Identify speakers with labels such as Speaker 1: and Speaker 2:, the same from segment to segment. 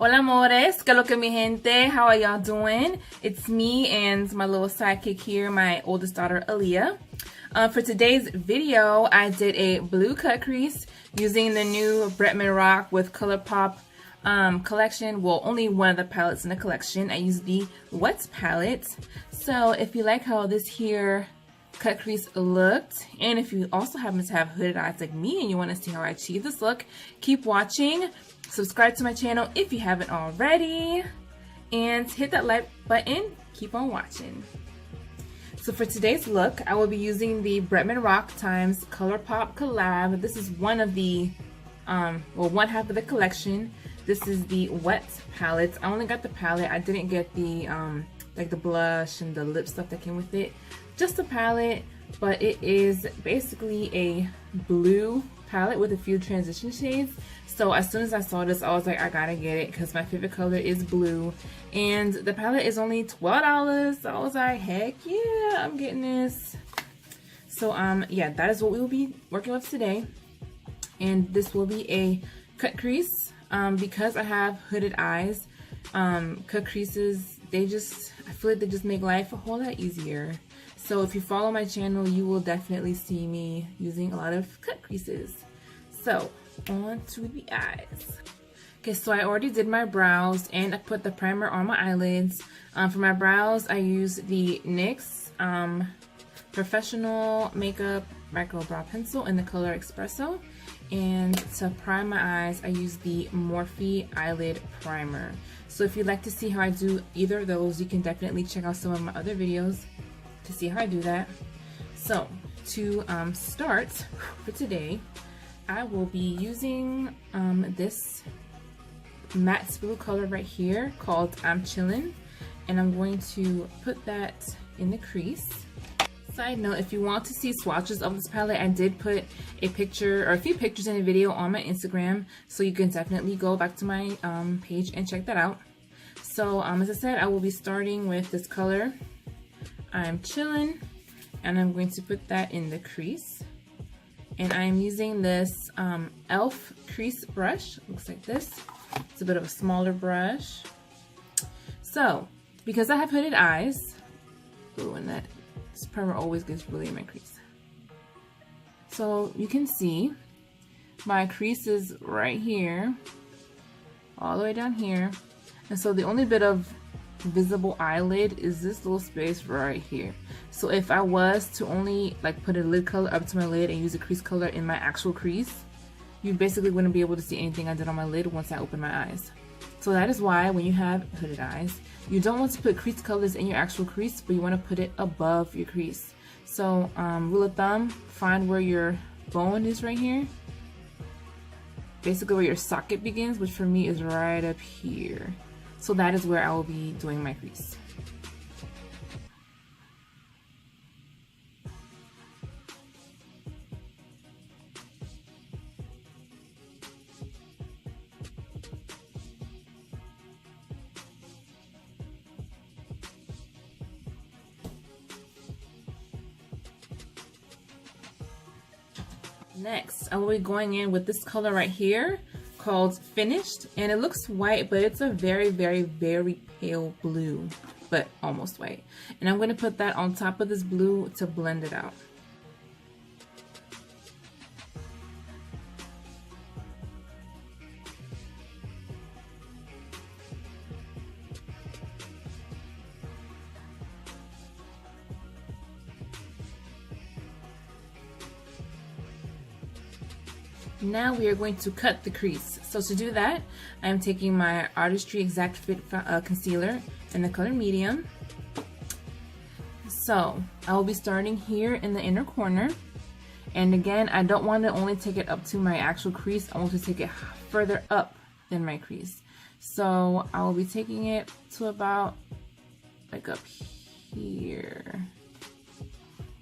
Speaker 1: Hola Amores, que lo que mi gente, how are y'all doing? It's me and my little sidekick here, my oldest daughter Aaliyah. For today's video, I did a blue cut crease using the new Bretman Rock with ColourPop collection. Well, only one of the palettes in the collection. I used the Wet palette. So if you like how this here cut crease looked, and if you also happen to have hooded eyes like me and you want to see how I achieve this look, keep watching. Subscribe to my channel if you haven't already, and hit that like button. Keep on watching. So for today's look, I will be using the Bretman Rock x ColourPop collab. This is one of the, one half of the collection. This is the Wet palette. I only got the palette. I didn't get the, like the blush and the lip stuff that came with it. Just the palette, but it is basically a blue palette with a few transition shades. So as soon as I saw this, I was like, I gotta get it because my favorite color is blue, and the palette is only $12. So I was like, heck yeah, I'm getting this. So yeah, that is what we will be working with today, and this will be a cut crease. Because I have hooded eyes, cut creases, I feel like they just make life a whole lot easier. So if you follow my channel, you will definitely see me using a lot of cut creases. So on to the eyes. Okay, so I already did my brows and I put the primer on my eyelids. For my brows, I use the NYX Professional Makeup Micro Brow Pencil in the color Espresso. And to prime my eyes, I use the Morphe Eyelid Primer. So if you'd like to see how I do either of those, you can definitely check out some of my other videos to see how I do that. So to start for today, I will be using this matte blue color right here called I'm Chillin', and I'm going to put that in the crease. Side note, if you want to see swatches of this palette, I did put a picture or a few pictures in a video on my Instagram, so you can definitely go back to my page and check that out. So as I said, I will be starting with this color I'm Chillin', and I'm going to put that in the crease. And I'm using this e.l.f. crease brush. Looks like this. It's a bit of a smaller brush. So, because I have hooded eyes, ooh, and that this primer always gets really in my crease. So you can see my crease is right here, all the way down here. And so the only bit of visible eyelid is this little space right here. So if I was to only like put a lid color up to my lid and use a crease color in my actual crease, you basically wouldn't be able to see anything I did on my lid once I open my eyes. So that is why when you have hooded eyes, you don't want to put crease colors in your actual crease, but you want to put it above your crease. So rule of thumb, find where your bone is right here, basically where your socket begins, which for me is right up here. So that is where I will be doing my crease. Next, I will be going in with this color right here called Finished, and it looks white, but it's a very, very, very pale blue, but almost white. And I'm going to put that on top of this blue to blend it out. Now we are going to cut the crease. So to do that, I am taking my Artistry Exact Fit concealer in the color medium. So I will be starting here in the inner corner. And again, I don't want to only take it up to my actual crease. I want to take it further up than my crease. So I will be taking it to about like up here.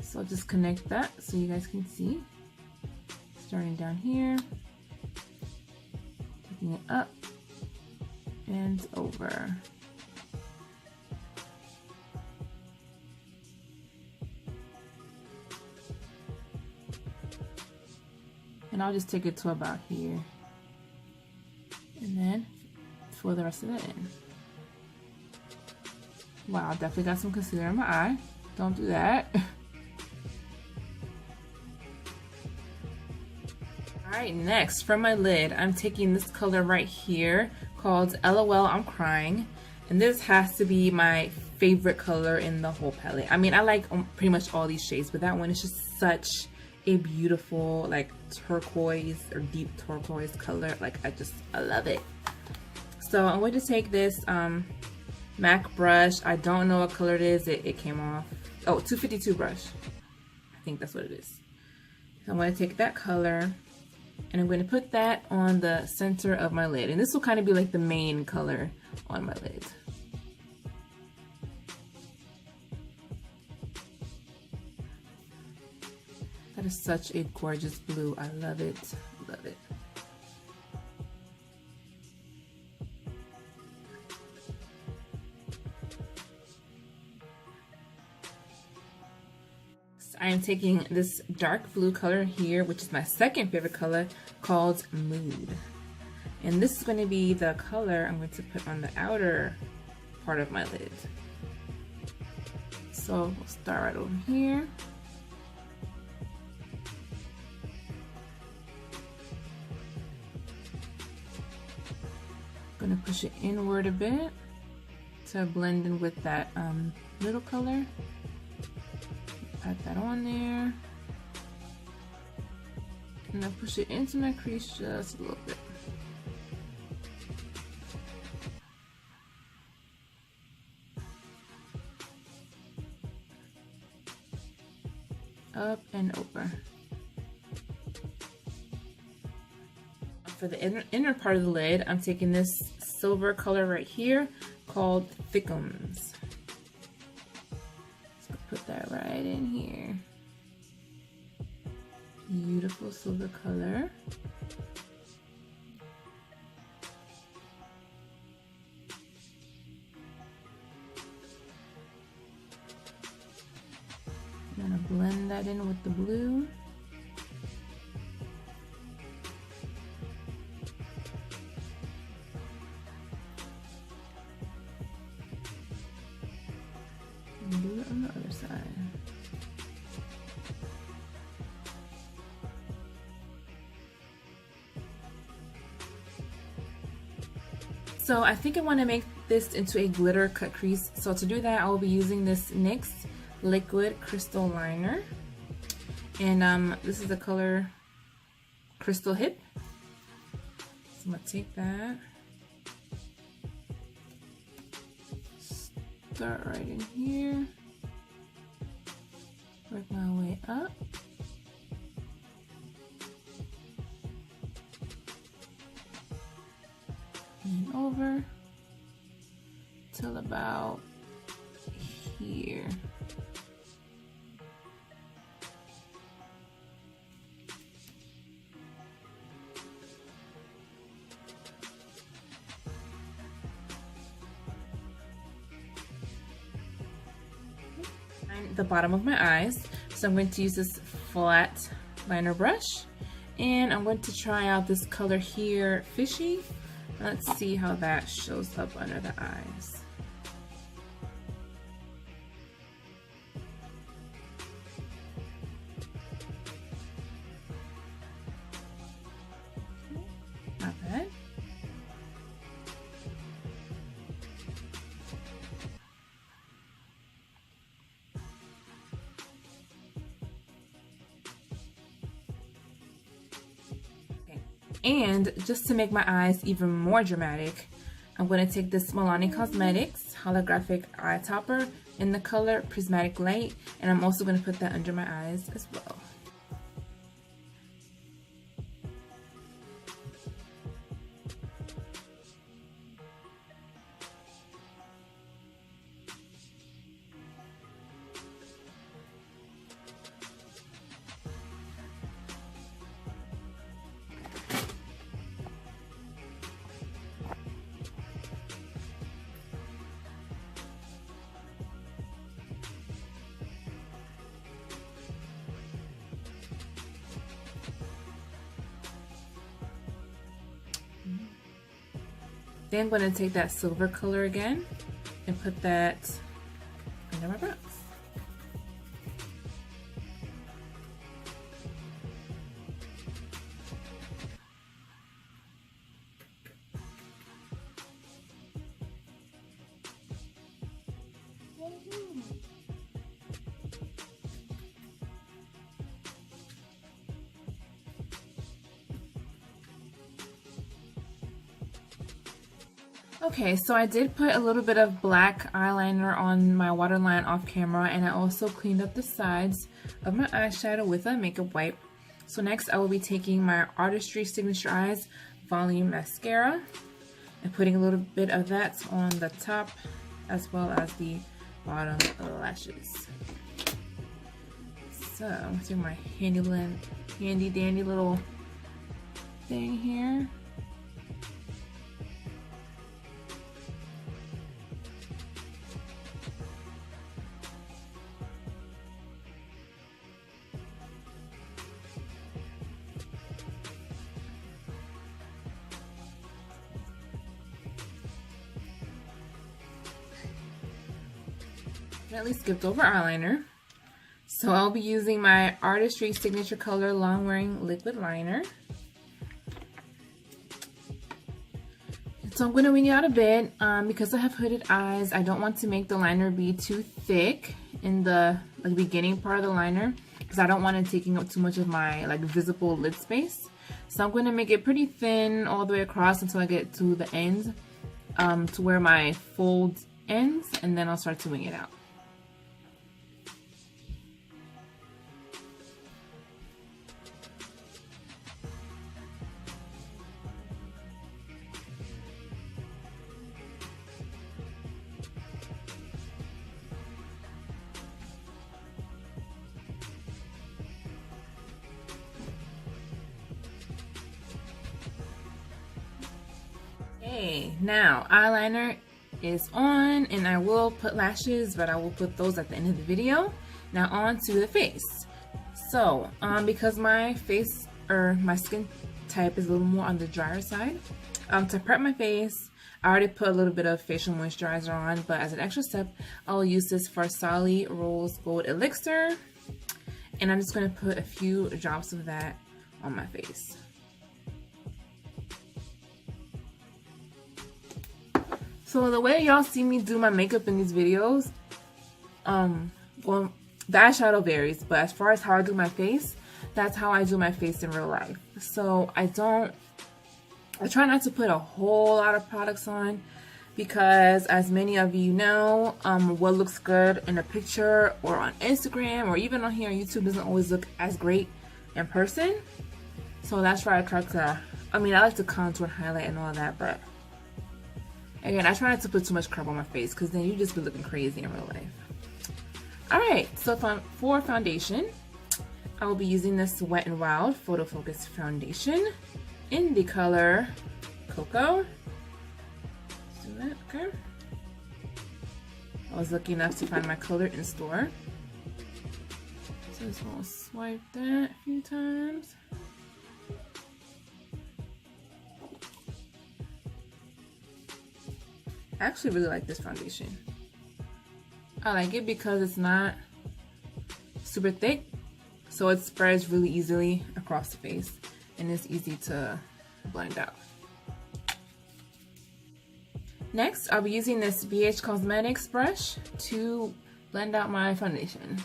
Speaker 1: So I'll just connect that so you guys can see. Starting down here, taking it up and over. And I'll just take it to about here. And then fill the rest of it in. Wow, definitely got some concealer in my eye. Don't do that. Alright, next for my lid, I'm taking this color right here called LOL I'm Crying. And this has to be my favorite color in the whole palette. I mean, I like pretty much all these shades, but that one is just such a beautiful, like, turquoise or deep turquoise color. Like, I love it. So I'm going to take this MAC brush. I don't know what color it is. It came off. Oh, 252 brush. I think that's what it is. So I'm going to take that color and I'm going to put that on the center of my lid. And this will kind of be like the main color on my lid. That is such a gorgeous blue. I love it. Love it. I am taking this dark blue color here, which is my second favorite color, called Mood. And this is going to be the color I'm going to put on the outer part of my lid. So we'll start right over here. I'm going to push it inward a bit to blend in with that middle color. Add that on there. And then push it into my crease just a little bit. Up and over. For the inner part of the lid, I'm taking this silver color right here called Thickums. Put that right in here. Beautiful silver color. I'm gonna blend that in with the blue. And do it on the other side. So I think I want to make this into a glitter cut crease. So to do that, I will be using this NYX Liquid Crystal Liner. And this is the color Crystal Hip. So I'm going to take that. Start right in here. Work my way up. And over till about here. And the bottom of my eyes. So I'm going to use this flat liner brush and I'm going to try out this color here, Fishy. Let's see how that shows up under the eyes. Not bad. And just to make my eyes even more dramatic, I'm going to take this Milanicosmetics holographic eye topper in the color Prismatic Light, and I'm also going to put that under my eyes as well. Then I'm going to take that silver color again and put that under my brows. Okay, so I did put a little bit of black eyeliner on my waterline off camera, and I also cleaned up the sides of my eyeshadow with a makeup wipe. So next I will be taking my Artistry Signature Eyes Volume Mascara and putting a little bit of that on the top as well as the bottom of the lashes. So I'm taking my handy dandy little thing here. Definitely skipped over eyeliner. So I'll be using my Artistry Signature Color Longwearing Liquid Liner. So I'm going to wing it out a bit because I have hooded eyes. I don't want to make the liner be too thick in the beginning part of the liner because I don't want it taking up too much of my visible lid space. So I'm going to make it pretty thin all the way across until I get to the end, to where my fold ends, and then I'll start to wing it out. Okay, now eyeliner is on, and I will put lashes, but I will put those at the end of the video. Now on to the face. So because my face or my skin type is a little more on the drier side, to prep my face, I already put a little bit of facial moisturizer on, but as an extra step, I'll use this Farsali Rose Gold Elixir, and I'm just going to put a few drops of that on my face. So the way y'all see me do my makeup in these videos, well, the eyeshadow varies, but as far as how I do my face, that's how I do my face in real life. So I try not to put a whole lot of products on because, as many of you know, what looks good in a picture or on Instagram or even on here on YouTube doesn't always look as great in person. So that's why I try to, I like to contour and highlight and all that, but again, I try not to put too much crap on my face because then you just be looking crazy in real life. Alright, so for foundation, I will be using this Wet n Wild Photo Focus Foundation in the color Cocoa. See that? Okay. I was lucky enough to find my color in store. So just want to swipe that a few times. I actually really like this foundation. I like it because it's not super thick, so it spreads really easily across the face and it's easy to blend out. Next, I'll be using this BH Cosmetics brush to blend out my foundation.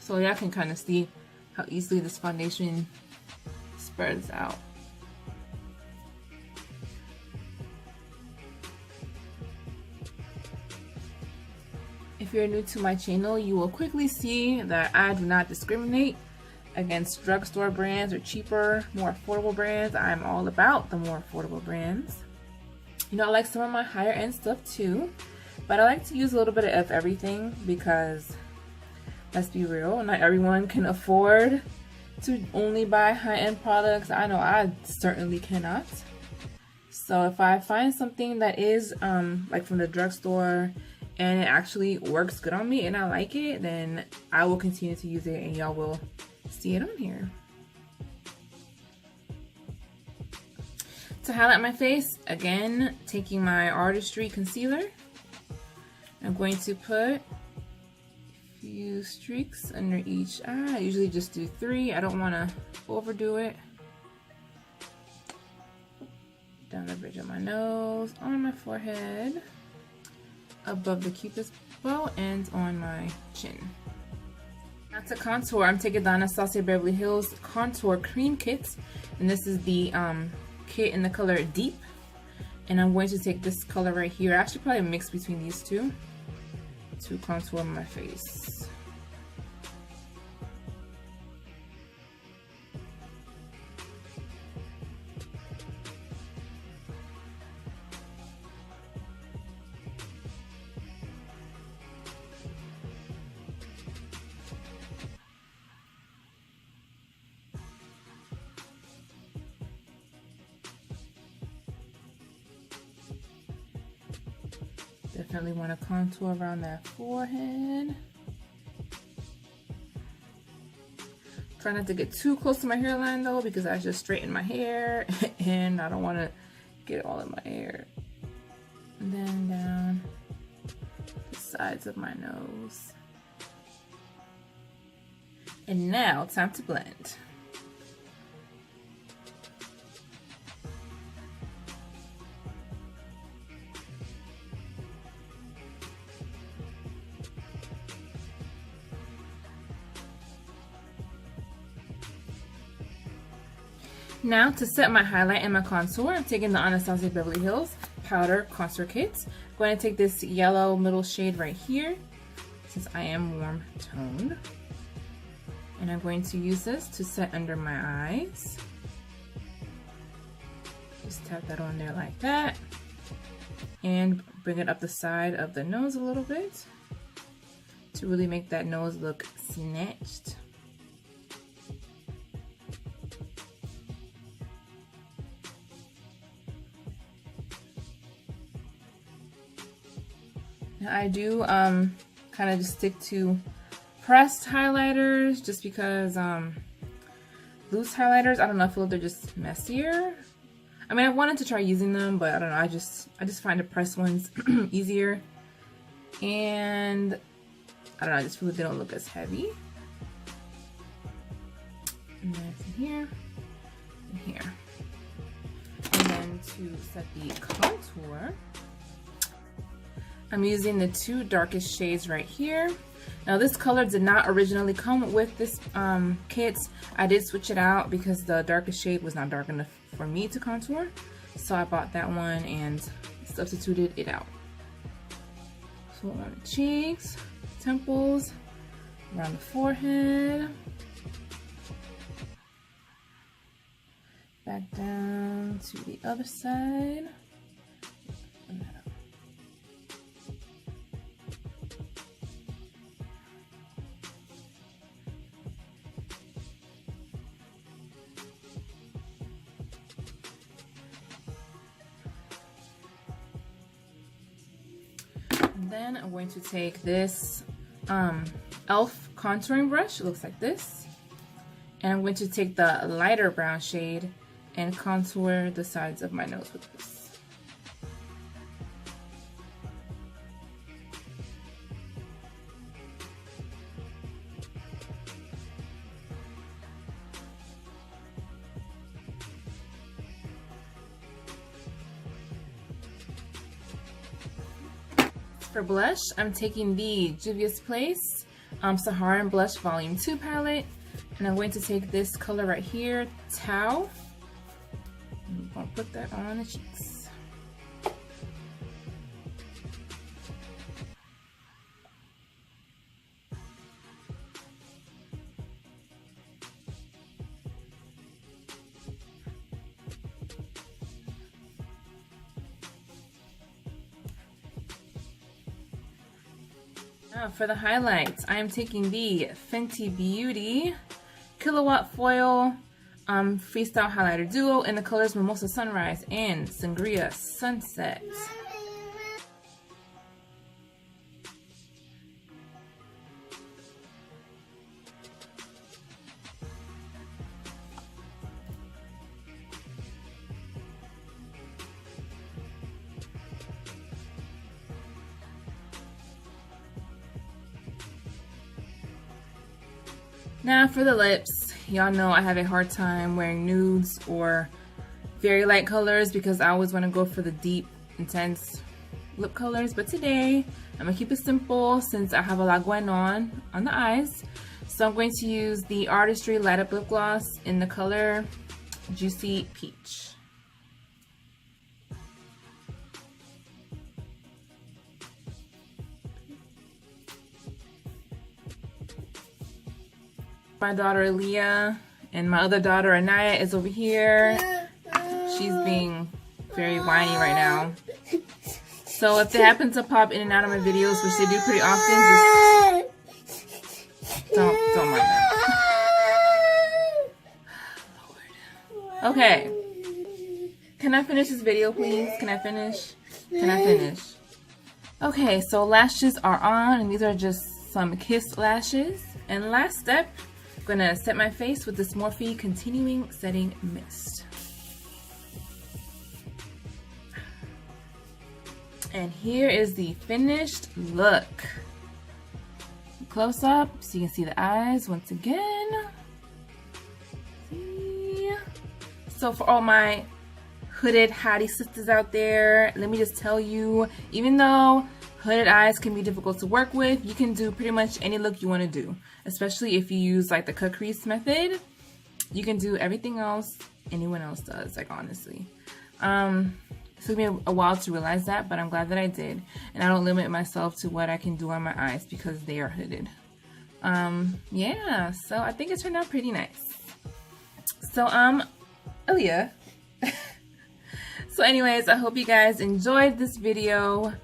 Speaker 1: So y'all can kind of see how easily this foundation spreads out. If you're new to my channel, you will quickly see that I do not discriminate against drugstore brands or cheaper, more affordable brands. I'm all about the more affordable brands. You know, I like some of my higher end stuff too, but I like to use a little bit of everything because, let's be real, not everyone can afford to only buy high-end products. I know I certainly cannot. So if I find something that is like from the drugstore and it actually works good on me and I like it, then I will continue to use it and y'all will see it on here. To highlight my face, again, taking my Artistry concealer, I'm going to put a few streaks under each eye. I usually just do 3. I don't want to overdo it. Down the bridge of my nose, on my forehead, above the cupid's bow, and on my chin. Now to contour, I'm taking the Anastasia Beverly Hills Contour Cream Kit, and this is the kit in the color Deep. And I'm going to take this color right here, actually probably mix between these two, to contour my face. Definitely want to contour around that forehead. Try not to get too close to my hairline though, because I just straightened my hair and I don't want to get it all in my hair. And then down the sides of my nose. And now, time to blend. Now to set my highlight and my contour, I'm taking the Anastasia Beverly Hills Powder Contour Kit. I'm going to take this yellow middle shade right here, since I am warm toned. And I'm going to use this to set under my eyes. Just tap that on there like that. And bring it up the side of the nose a little bit to really make that nose look snatched. I do kind of just stick to pressed highlighters just because loose highlighters, I don't know, I feel like they're just messier. I mean, I wanted to try using them, but I don't know, I just find the pressed ones easier. And I don't know, I just feel like they don't look as heavy. And then in here, and here. And then to set the contour, I'm using the 2 darkest shades right here. Now this color did not originally come with this kit. I did switch it out because the darkest shade was not dark enough for me to contour. So I bought that one and substituted it out. So on the cheeks, temples, around the forehead. Back down to the other side. Then I'm going to take this e.l.f. contouring brush. It looks like this. And I'm going to take the lighter brown shade and contour the sides of my nose with this. For blush, I'm taking the Juvia's Place Saharan Blush Volume 2 palette, and I'm going to take this color right here, Tau. I'm going to put that on the cheeks. Now for the highlights, I am taking the Fenty Beauty Killawat Foil Freestyle Highlighter Duo in the colors Mimosa Sunrise and Sangria Sunset. Now for the lips, y'all know I have a hard time wearing nudes or very light colors because I always want to go for the deep, intense lip colors. But today, I'm going to keep it simple since I have a lot going on the eyes. So I'm going to use the Artistry Light Up Lip Gloss in the color Juicy Peach. My daughter Aaliyah and my other daughter Anaya is over here. She's being very whiny right now. So if they happen to pop in and out of my videos, which they do pretty often, just don't mind them. Lord. Okay. Can I finish this video, please? Can I finish? Can I finish? Okay, so lashes are on, and these are just some Kiss lashes. And last step, I'm gonna set my face with this Morphe Continuing Setting Mist. And here is the finished look. Close up so you can see the eyes once again. See? So for all my hooded hottie sisters out there, let me just tell you, even though hooded eyes can be difficult to work with, you can do pretty much any look you want to do. Especially if you use like the cut-crease method, you can do everything else anyone else does, like honestly. It took me a while to realize that, but I'm glad that I did. And I don't limit myself to what I can do on my eyes because they are hooded. Yeah, so I think it turned out pretty nice. So, Aaliyah. So anyways, I hope you guys enjoyed this video.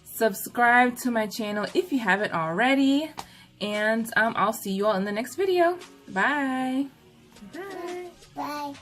Speaker 1: Subscribe to my channel if you haven't already. And I'll see you all in the next video. Bye. Bye.
Speaker 2: Bye.